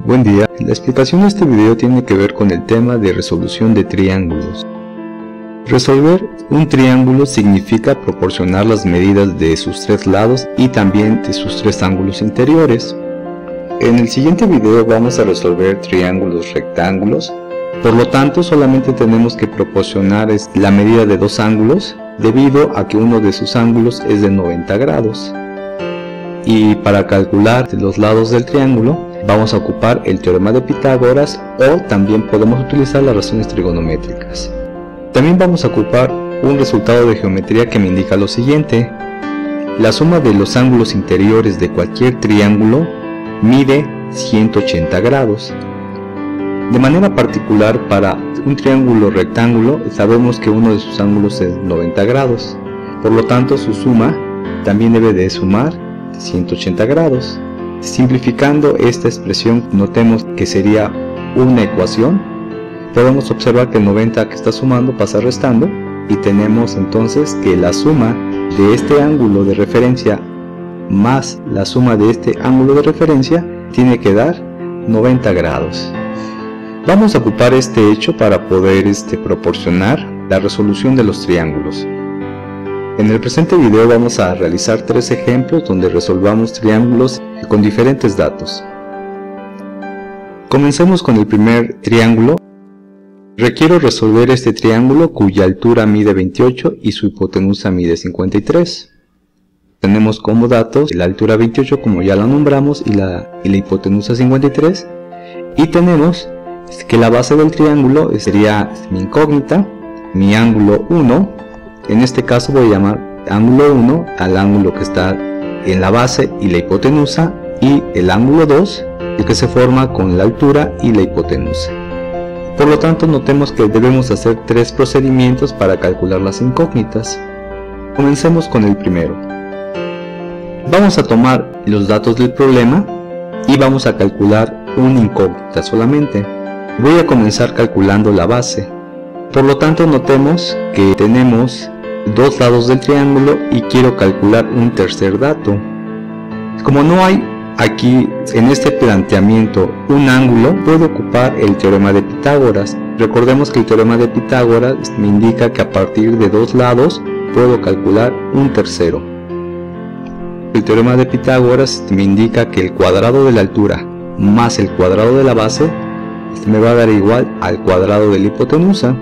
Buen día, la explicación de este video tiene que ver con el tema de resolución de triángulos. Resolver un triángulo significa proporcionar las medidas de sus tres lados y también de sus tres ángulos interiores. En el siguiente video vamos a resolver triángulos rectángulos, por lo tanto solamente tenemos que proporcionar la medida de dos ángulos debido a que uno de sus ángulos es de 90 grados. Y para calcular los lados del triángulo vamos a ocupar el teorema de Pitágoras o también podemos utilizar las razones trigonométricas. También vamos a ocupar un resultado de geometría que me indica lo siguiente: la suma de los ángulos interiores de cualquier triángulo mide 180 grados. De manera particular, para un triángulo rectángulo sabemos que uno de sus ángulos es 90 grados, por lo tanto su suma también debe de sumar 180 grados. Simplificando esta expresión, notemos que sería una ecuación. Podemos observar que el 90 que está sumando pasa restando y tenemos entonces que la suma de este ángulo de referencia más la suma de este ángulo de referencia tiene que dar 90 grados. Vamos a ocupar este hecho para poder proporcionar la resolución de los triángulos. En el presente video vamos a realizar tres ejemplos donde resolvamos triángulos con diferentes datos. Comencemos con el primer triángulo. Requiero resolver este triángulo cuya altura mide 28 y su hipotenusa mide 53. Tenemos como datos la altura 28, como ya la nombramos, y la hipotenusa 53. Y tenemos que la base del triángulo sería mi incógnita, mi ángulo 1. En este caso voy a llamar ángulo 1 al ángulo que está en la base y la hipotenusa, y el ángulo 2 el que se forma con la altura y la hipotenusa. Por lo tanto, notemos que debemos hacer tres procedimientos para calcular las incógnitas. Comencemos con el primero. Vamos a tomar los datos del problema y vamos a calcular una incógnita solamente. Voy a comenzar calculando la base. Por lo tanto, notemos que tenemos dos lados del triángulo y quiero calcular un tercer dato. Como no hay aquí en este planteamiento un ángulo, puedo ocupar el teorema de Pitágoras. Recordemos que el teorema de Pitágoras me indica que a partir de dos lados puedo calcular un tercero. El teorema de Pitágoras me indica que el cuadrado de la altura más el cuadrado de la base me va a dar igual al cuadrado de la hipotenusa.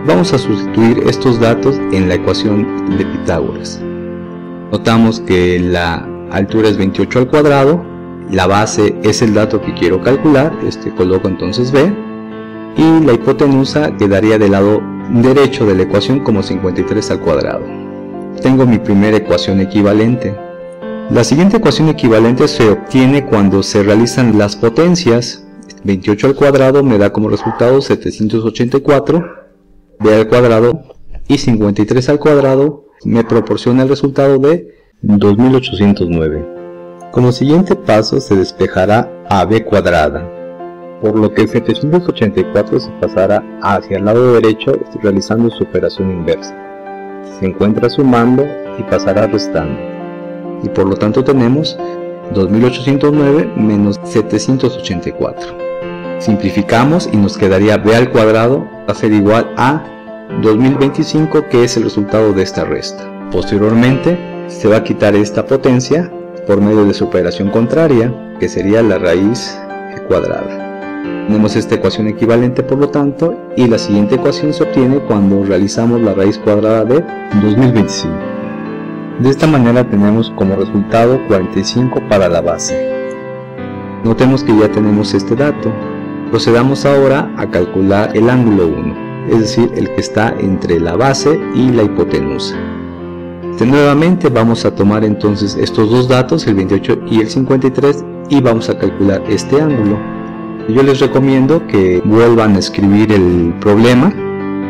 Vamos a sustituir estos datos en la ecuación de Pitágoras. Notamos que la altura es 28 al cuadrado, la base es el dato que quiero calcular, coloco entonces B, y la hipotenusa quedaría del lado derecho de la ecuación como 53 al cuadrado. Tengo mi primera ecuación equivalente. La siguiente ecuación equivalente se obtiene cuando se realizan las potencias. 28 al cuadrado me da como resultado 784, B al cuadrado, y 53 al cuadrado me proporciona el resultado de 2809. Como siguiente paso se despejará a B cuadrada, por lo que 784 se pasará hacia el lado derecho realizando su operación inversa. Se encuentra sumando y pasará restando, y por lo tanto tenemos 2809 menos 784. Simplificamos y nos quedaría B al cuadrado va a ser igual a 2025, que es el resultado de esta resta. Posteriormente se va a quitar esta potencia por medio de su operación contraria, que sería la raíz cuadrada. Tenemos esta ecuación equivalente por lo tanto, y la siguiente ecuación se obtiene cuando realizamos la raíz cuadrada de 2025. De esta manera tenemos como resultado 45 para la base. Notemos que ya tenemos este dato. Procedamos ahora a calcular el ángulo 1, es decir, el que está entre la base y la hipotenusa. Nuevamente vamos a tomar entonces estos dos datos, el 28 y el 53, y vamos a calcular este ángulo. Yo les recomiendo que vuelvan a escribir el problema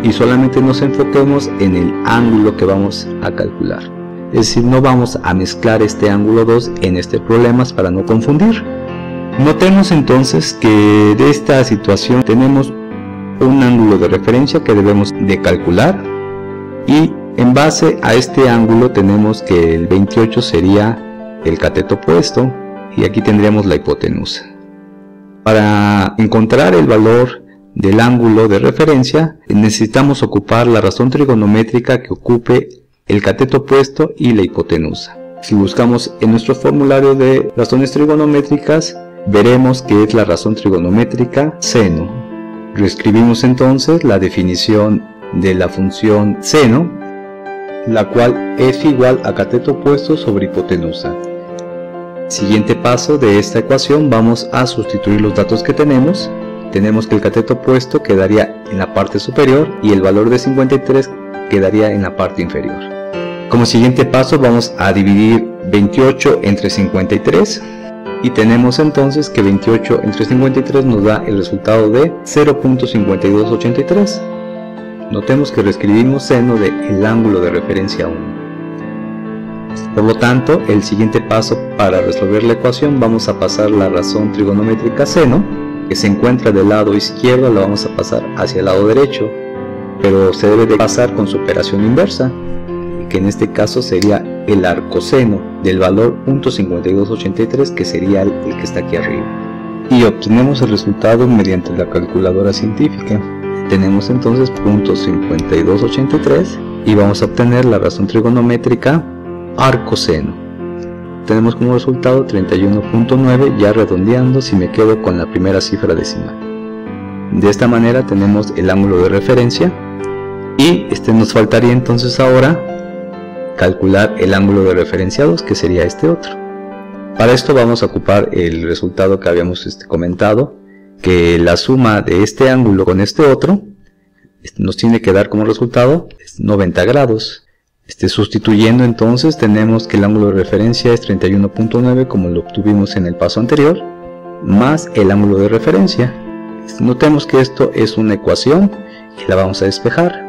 y solamente nos enfoquemos en el ángulo que vamos a calcular. Es decir, no vamos a mezclar este ángulo 2 en este problema para no confundir. Notemos entonces que de esta situación tenemos un ángulo de referencia que debemos de calcular, y en base a este ángulo tenemos que el 28 sería el cateto opuesto y aquí tendríamos la hipotenusa. Para encontrar el valor del ángulo de referencia necesitamos ocupar la razón trigonométrica que ocupe el cateto opuesto y la hipotenusa. Si buscamos en nuestro formulario de razones trigonométricas, veremos que es la razón trigonométrica seno. Reescribimos entonces la definición de la función seno, la cual es igual a cateto opuesto sobre hipotenusa. Siguiente paso de esta ecuación, vamos a sustituir los datos que tenemos. Tenemos que el cateto opuesto quedaría en la parte superior y el valor de 53 quedaría en la parte inferior. Como siguiente paso vamos a dividir 28 entre 53 y tenemos entonces que 28 entre 53 nos da el resultado de 0.5283. Notemos que reescribimos seno del ángulo de referencia 1. Por lo tanto, el siguiente paso para resolver la ecuación, vamos a pasar la razón trigonométrica seno, que se encuentra del lado izquierdo, la vamos a pasar hacia el lado derecho, pero se debe de pasar con su operación inversa, que en este caso sería el arcoseno del valor .5283, que sería el que está aquí arriba. Y obtenemos el resultado mediante la calculadora científica. Tenemos entonces .5283 y vamos a obtener la razón trigonométrica arcoseno. Tenemos como resultado 31.9, ya redondeando si me quedo con la primera cifra decimal. De esta manera tenemos el ángulo de referencia y nos faltaría entonces ahora calcular el ángulo de referencia 2, que sería este otro. Para esto vamos a ocupar el resultado que habíamos comentado, que la suma de este ángulo con este otro nos tiene que dar como resultado 90 grados. Sustituyendo entonces tenemos que el ángulo de referencia es 31.9 como lo obtuvimos en el paso anterior, más el ángulo de referencia. Notemos que esto es una ecuación y la vamos a despejar.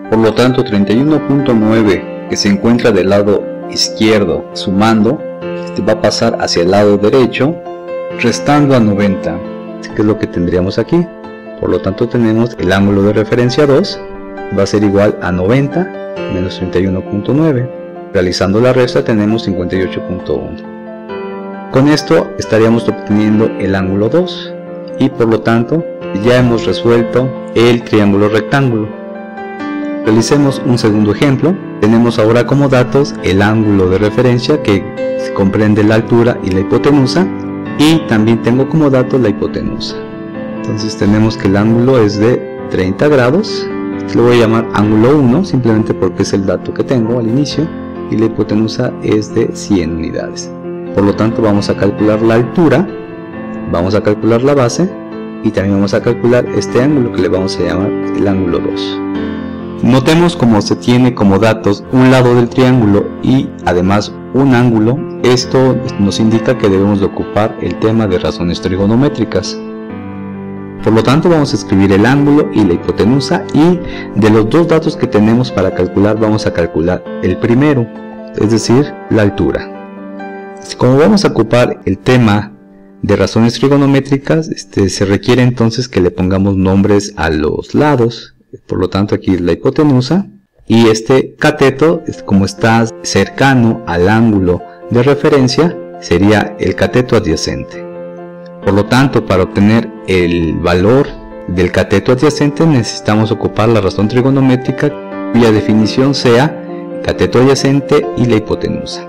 Por lo tanto 31.9 que se encuentra del lado izquierdo sumando, va a pasar hacia el lado derecho restando a 90, que es lo que tendríamos aquí. Por lo tanto tenemos el ángulo de referencia 2 va a ser igual a 90 menos 31.9. Realizando la resta tenemos 58.1. Con esto estaríamos obteniendo el ángulo 2 y por lo tanto ya hemos resuelto el triángulo rectángulo. Realicemos un segundo ejemplo. Tenemos ahora como datos el ángulo de referencia que comprende la altura y la hipotenusa, y también tengo como datos la hipotenusa. Entonces tenemos que el ángulo es de 30 grados. Lo voy a llamar ángulo 1 simplemente porque es el dato que tengo al inicio, y la hipotenusa es de 100 unidades. Por lo tanto vamos a calcular la altura, vamos a calcular la base y también vamos a calcular este ángulo que le vamos a llamar el ángulo 2. Notemos cómo se tiene como datos un lado del triángulo y además un ángulo. Esto nos indica que debemos de ocupar el tema de razones trigonométricas. Por lo tanto vamos a escribir el ángulo y la hipotenusa, y de los dos datos que tenemos para calcular vamos a calcular el primero, es decir, la altura. Como vamos a ocupar el tema de razones trigonométricas, se requiere entonces que le pongamos nombres a los lados. Por lo tanto aquí es la hipotenusa, y este cateto, como está cercano al ángulo de referencia, sería el cateto adyacente. Por lo tanto, para obtener el valor del cateto adyacente necesitamos ocupar la razón trigonométrica cuya definición sea cateto adyacente y la hipotenusa.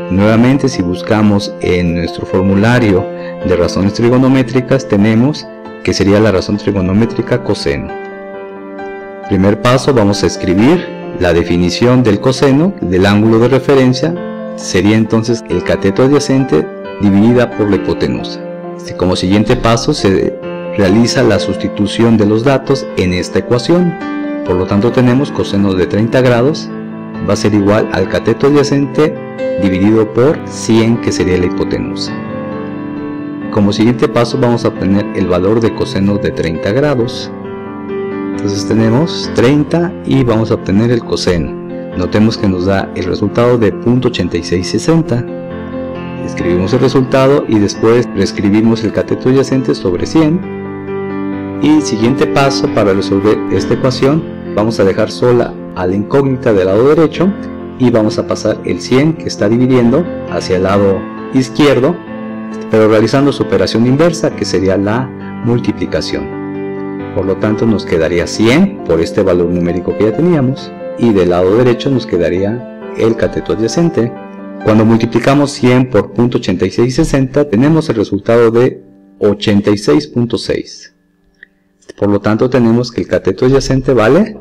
Nuevamente, si buscamos en nuestro formulario de razones trigonométricas, tenemos que sería la razón trigonométrica coseno. Primer paso, vamos a escribir la definición del coseno del ángulo de referencia. Sería entonces el cateto adyacente dividida por la hipotenusa. Como siguiente paso se realiza la sustitución de los datos en esta ecuación. Por lo tanto tenemos coseno de 30 grados va a ser igual al cateto adyacente dividido por 100, que sería la hipotenusa. Como siguiente paso vamos a obtener el valor de coseno de 30 grados. Entonces tenemos 30 y vamos a obtener el coseno. Notemos que nos da el resultado de .8660. Escribimos el resultado y después reescribimos el cateto adyacente sobre 100. Y siguiente paso para resolver esta ecuación, vamos a dejar sola a la incógnita del lado derecho y vamos a pasar el 100 que está dividiendo hacia el lado izquierdo pero realizando su operación inversa, que sería la multiplicación. Por lo tanto nos quedaría 100 por este valor numérico que ya teníamos, y del lado derecho nos quedaría el cateto adyacente. Cuando multiplicamos 100 por 0.8660 tenemos el resultado de 86.6. Por lo tanto tenemos que el cateto adyacente vale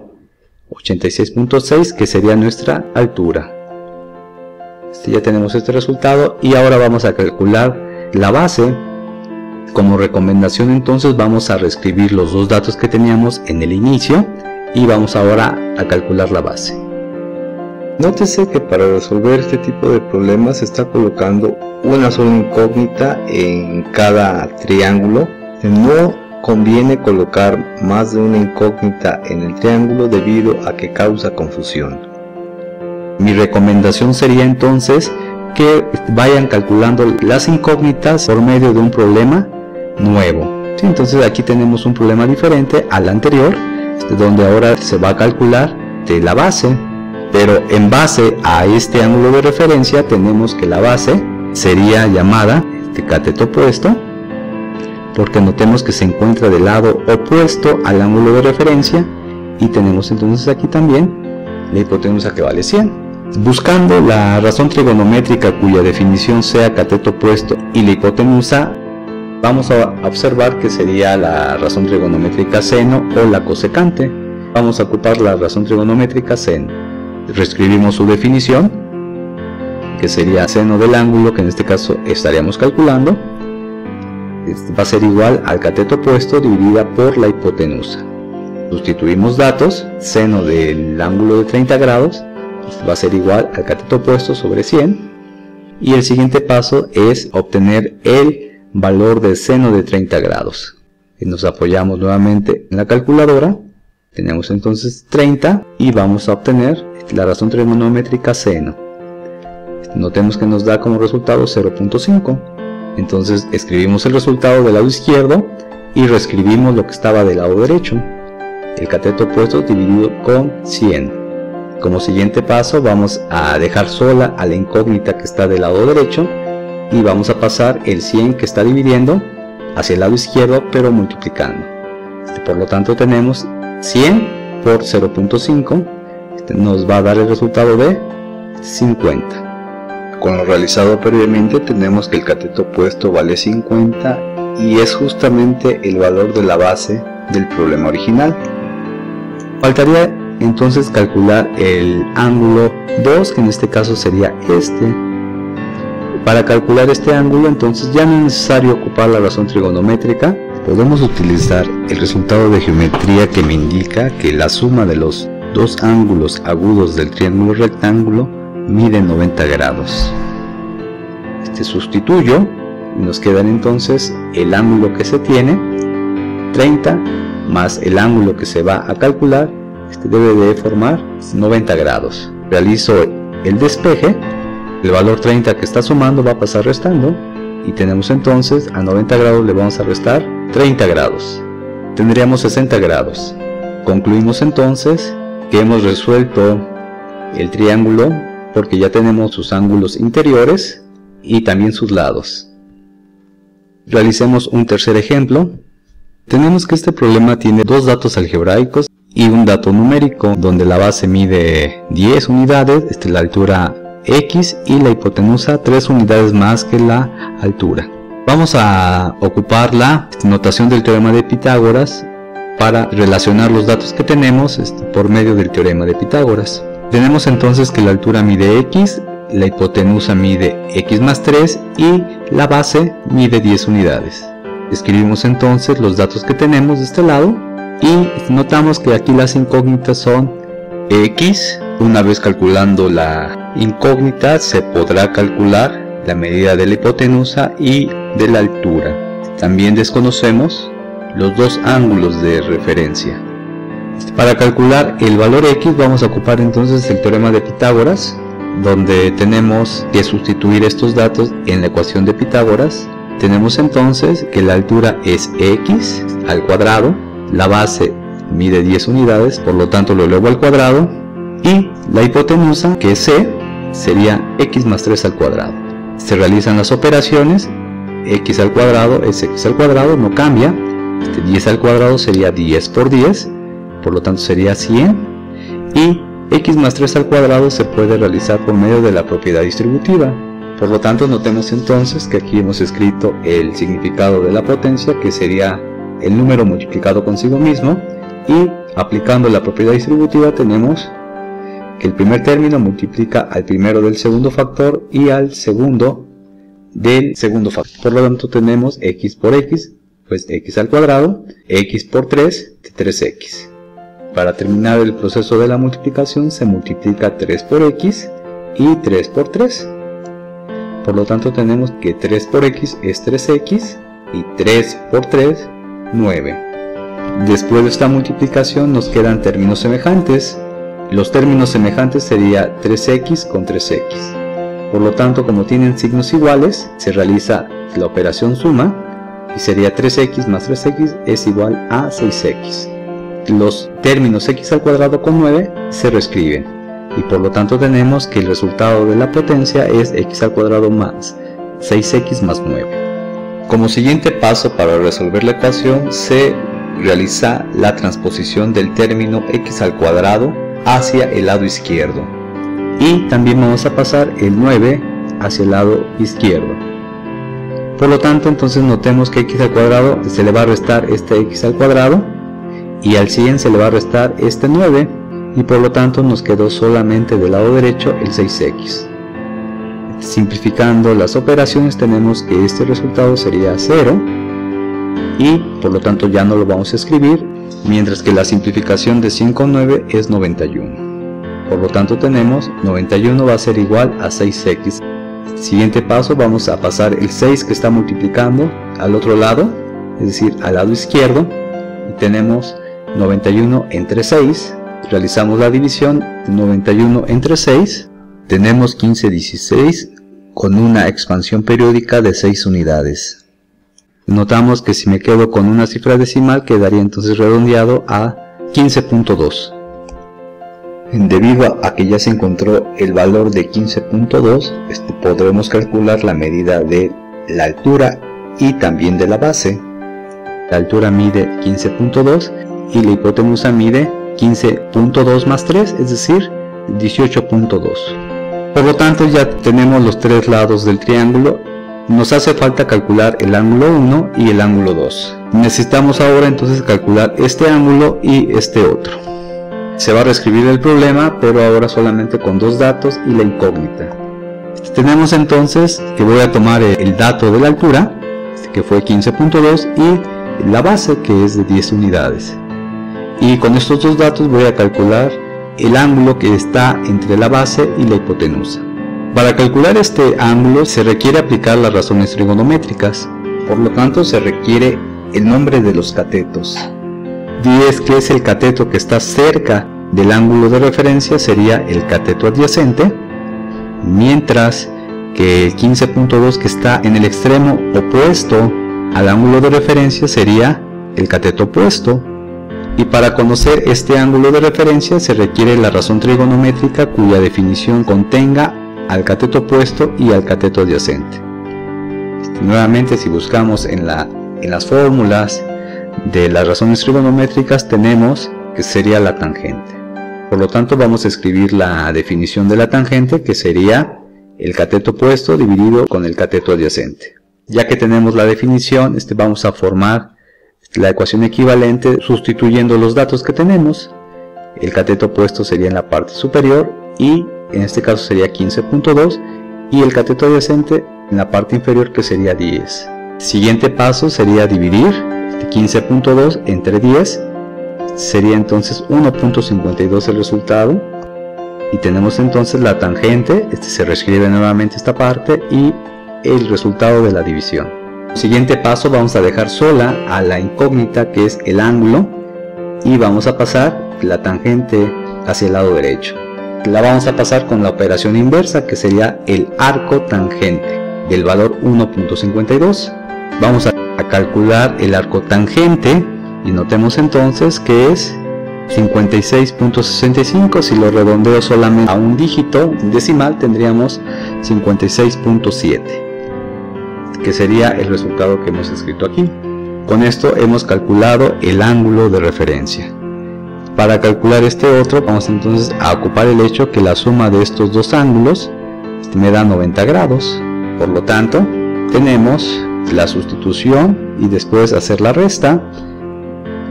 86.6, que sería nuestra altura. Ya tenemos este resultado y ahora vamos a calcular la base. Como recomendación entonces vamos a reescribir los dos datos que teníamos en el inicio y vamos ahora a calcular la base. Nótese que para resolver este tipo de problemas se está colocando una sola incógnita en cada triángulo. No conviene colocar más de una incógnita en el triángulo debido a que causa confusión. Mi recomendación sería entonces que vayan calculando las incógnitas por medio de un problema nuevo. ¿Sí? Entonces aquí tenemos un problema diferente al anterior, donde ahora se va a calcular de la base, pero en base a este ángulo de referencia tenemos que la base sería llamada cateto opuesto, porque notemos que se encuentra del lado opuesto al ángulo de referencia, y tenemos entonces aquí también la hipotenusa que vale 100. Buscando la razón trigonométrica cuya definición sea cateto opuesto y la hipotenusa, vamos a observar que sería la razón trigonométrica seno o la cosecante. Vamos a ocupar la razón trigonométrica seno. Reescribimos su definición, que sería seno del ángulo que en este caso estaríamos calculando. Va a ser igual al cateto opuesto dividida por la hipotenusa. Sustituimos datos, seno del ángulo de 30 grados va a ser igual al cateto opuesto sobre 100, y el siguiente paso es obtener el valor del seno de 30 grados. Nos apoyamos nuevamente en la calculadora, tenemos entonces 30 y vamos a obtener la razón trigonométrica seno. Notemos que nos da como resultado 0.5. Entonces escribimos el resultado del lado izquierdo y reescribimos lo que estaba del lado derecho, el cateto opuesto dividido con 100. Como siguiente paso vamos a dejar sola a la incógnita que está del lado derecho y vamos a pasar el 100 que está dividiendo hacia el lado izquierdo, pero multiplicando. Por lo tanto tenemos 100 por 0.5, nos va a dar el resultado de 50. Con lo realizado previamente tenemos que el cateto opuesto vale 50 y es justamente el valor de la base del problema original. Faltaría entonces calcular el ángulo 2, que en este caso sería este. Para calcular este ángulo entonces ya no es necesario ocupar la razón trigonométrica, podemos utilizar el resultado de geometría que me indica que la suma de los dos ángulos agudos del triángulo rectángulo mide 90 grados. Sustituyo y nos quedan entonces el ángulo que se tiene, 30, más el ángulo que se va a calcular, debe de formar 90 grados. Realizo el despeje, el valor 30 que está sumando va a pasar restando, y tenemos entonces a 90 grados le vamos a restar 30 grados. Tendríamos 60 grados. Concluimos entonces que hemos resuelto el triángulo porque ya tenemos sus ángulos interiores y también sus lados. Realicemos un tercer ejemplo. Tenemos que este problema tiene dos datos algebraicos y un dato numérico, donde la base mide 10 unidades, la altura x, y la hipotenusa 3 unidades más que la altura. Vamos a ocupar la notación del teorema de Pitágoras para relacionar los datos que tenemos por medio del teorema de Pitágoras. Tenemos entonces que la altura mide x, la hipotenusa mide x más 3 y la base mide 10 unidades. Escribimos entonces los datos que tenemos de este lado y notamos que aquí las incógnitas son x. Una vez calculando la incógnita se podrá calcular la medida de la hipotenusa y de la altura. También desconocemos los dos ángulos de referencia. Para calcular el valor x vamos a ocupar entonces el teorema de Pitágoras, donde tenemos que sustituir estos datos en la ecuación de Pitágoras. Tenemos entonces que la altura es x al cuadrado, la base mide 10 unidades, por lo tanto lo elevo al cuadrado, y la hipotenusa, que es c, sería x más 3 al cuadrado. Se realizan las operaciones x al cuadrado es x al cuadrado, no cambia. 10 al cuadrado sería 10 por 10, por lo tanto sería 100. Y x más 3 al cuadrado se puede realizar por medio de la propiedad distributiva. Por lo tanto, notemos entonces que aquí hemos escrito el significado de la potencia, que sería el número multiplicado consigo mismo, y aplicando la propiedad distributiva tenemos que el primer término multiplica al primero del segundo factor y al segundo del segundo factor. Por lo tanto tenemos x por x, pues x al cuadrado, x por 3, 3x. Para terminar el proceso de la multiplicación se multiplica 3 por x y 3 por 3. Por lo tanto tenemos que 3 por x es 3x y 3 por 3, 9. Después de esta multiplicación nos quedan términos semejantes. Los términos semejantes sería 3x con 3x. Por lo tanto, como tienen signos iguales, se realiza la operación suma y sería 3x más 3x es igual a 6x. Los términos x al cuadrado con 9 se reescriben. Y por lo tanto tenemos que el resultado de la potencia es x al cuadrado más 6x más 9. Como siguiente paso para resolver la ecuación se realiza la transposición del término x al cuadrado hacia el lado izquierdo. Y también vamos a pasar el 9 hacia el lado izquierdo. Por lo tanto entonces notemos que x al cuadrado se le va a restar este x al cuadrado y al 100 se le va a restar este 9. Y por lo tanto nos quedó solamente del lado derecho el 6x. Simplificando las operaciones tenemos que este resultado sería 0 y por lo tanto ya no lo vamos a escribir, mientras que la simplificación de 100 con 9 es 91. Por lo tanto tenemos 91 va a ser igual a 6x. Siguiente paso, vamos a pasar el 6 que está multiplicando al otro lado, es decir al lado izquierdo, y tenemos 91 entre 6. Realizamos la división, 91 entre 6, tenemos 1516 con una expansión periódica de 6 unidades. Notamos que si me quedo con una cifra decimal quedaría entonces redondeado a 15.2. Debido a que ya se encontró el valor de 15.2, podremos calcular la medida de la altura y también de la base. La altura mide 15.2 y la hipotenusa mide 15.2 más 3, es decir, 18.2. Por lo tanto ya tenemos los tres lados del triángulo. Nos hace falta calcular el ángulo 1 y el ángulo 2. Necesitamos ahora entonces calcular este ángulo y este otro. Se va a reescribir el problema, pero ahora solamente con dos datos y la incógnita. Tenemos entonces que voy a tomar el dato de la altura, que fue 15.2, y la base, que es de 10 unidades. Y con estos dos datos voy a calcular el ángulo que está entre la base y la hipotenusa. Para calcular este ángulo se requiere aplicar las razones trigonométricas, por lo tanto se requiere el nombre de los catetos. 10, que es el cateto que está cerca del ángulo de referencia, sería el cateto adyacente, mientras que el 15.2, que está en el extremo opuesto al ángulo de referencia, sería el cateto opuesto. Y para conocer este ángulo de referencia se requiere la razón trigonométrica cuya definición contenga al cateto opuesto y al cateto adyacente. Nuevamente, si buscamos en las fórmulas de las razones trigonométricas, tenemos que sería la tangente. Por lo tanto vamos a escribir la definición de la tangente, que sería el cateto opuesto dividido con el cateto adyacente. Ya que tenemos la definición, vamos a formar la ecuación equivalente sustituyendo los datos que tenemos. El cateto opuesto sería en la parte superior y en este caso sería 15.2, y el cateto adyacente en la parte inferior, que sería 10. Siguiente paso sería dividir 15.2 entre 10, sería entonces 1.52 el resultado, y tenemos entonces la tangente. Se reescribe nuevamente esta parte y el resultado de la división. Siguiente paso, vamos a dejar sola a la incógnita, que es el ángulo, y vamos a pasar la tangente hacia el lado derecho. La vamos a pasar con la operación inversa, que sería el arco tangente del valor 1.52. Vamos a calcular el arco tangente y notemos entonces que es 56.65. Si lo redondeo solamente a un dígito decimal tendríamos 56.7. que sería el resultado que hemos escrito aquí. Con esto hemos calculado el ángulo de referencia. Para calcular este otro, vamos entonces a ocupar el hecho que la suma de estos dos ángulos me da 90 grados. Por lo tanto, tenemos la sustitución y después hacer la resta.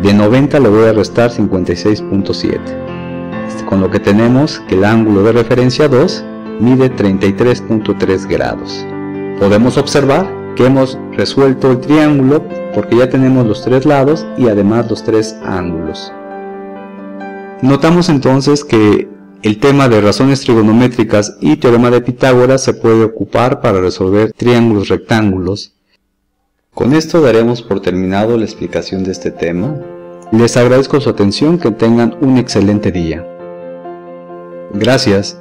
De 90 le voy a restar 56.7. Con lo que tenemos que el ángulo de referencia 2 mide 33.3 grados. Podemos observar que hemos resuelto el triángulo porque ya tenemos los tres lados y además los tres ángulos. Notamos entonces que el tema de razones trigonométricas y teorema de Pitágoras se puede ocupar para resolver triángulos rectángulos. Con esto daremos por terminado la explicación de este tema. Les agradezco su atención, que tengan un excelente día. Gracias.